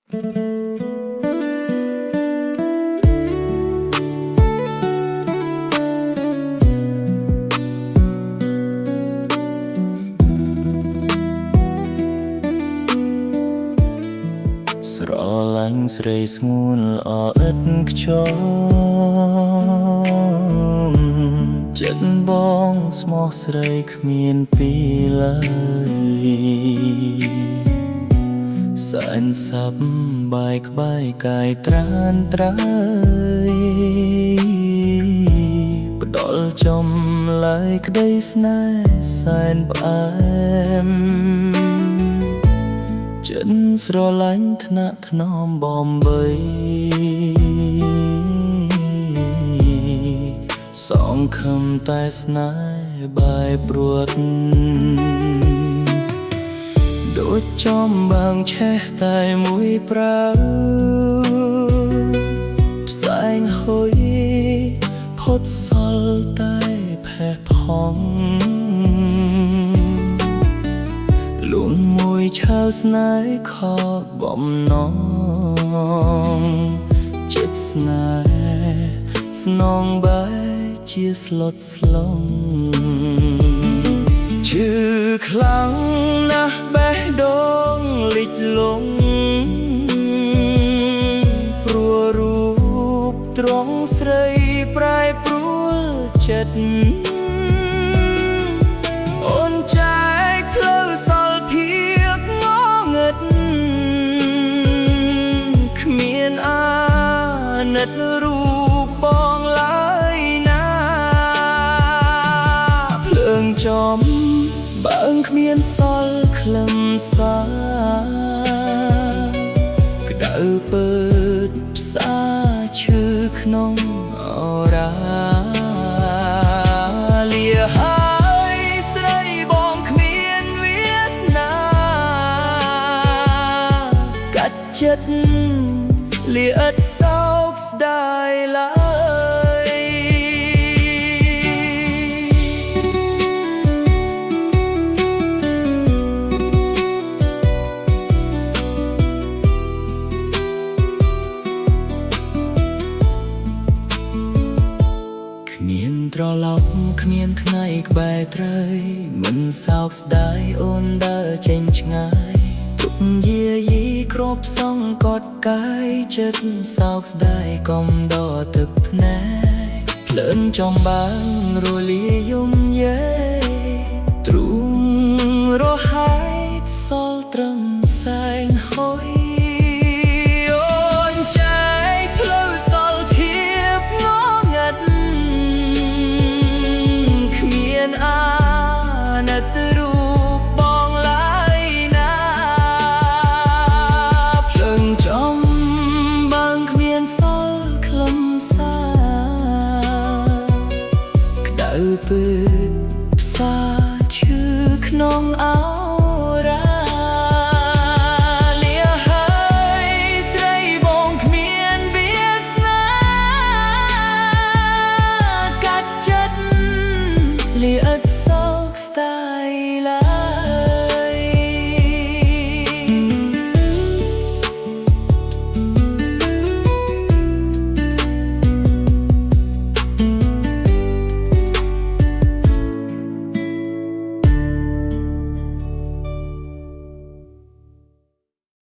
ស្រឡាញ់ស្រីស្ងួនល្អឥតខ្ចោមចិត្តបងស្មោះស្រីគ្មានពីឡើយសែនសាប់បាយក្បែរកាយត្រានត្រើយផ្ដល់ចំឡាយក្តីស្នេហ៍សែនផ្អែមចិត្តស្រឡាញ់ថ្នាក់ថ្នមបំបីសងខំតែស្នេហ៍បែបព្រួតដូចចំបាំងឆេះតែមួយប្រើផ្សែងហុយផុតសល់តែផេះផងលួងមួយឆៅស្នេហ៍ខកបំណងចិត្តស្នេហ៍ស្នងបែជាស្លុតស្លង់ឈឺខ្លាំងណាស់បេះដូងលិចលង់ព្រោះរូបត្រង់ស្រីប្រែប្រួលចិត្តអូនចែកផ្លូវសល់ភាពងងឹតគ្មានអាណិតរូបបងឡើយណាភ្លើងចំបើងគ្មានសល់ខ្លឹមសារក្តៅពើតផ្សាឈឺក្នុងអូរាលាហើយស្រីបងគ្មានវាសនាកាត់ចិត្តលាឥតសោកស្ដាយឡើយគ្មានត្រឡប់គ្មានថ្ងៃក្បែរត្រូវមិនសោកស្ដាយអូនដើរចេញឆ្ងាយទុកយាយីគ្របសងកត់កាយចិត្តសោកស្ដាយកុំដកទឹកភ្នែកភ្លើងចំបាំងរលាយំយេទ្រូងរហែកសល់ត្រឹមសែងហុយ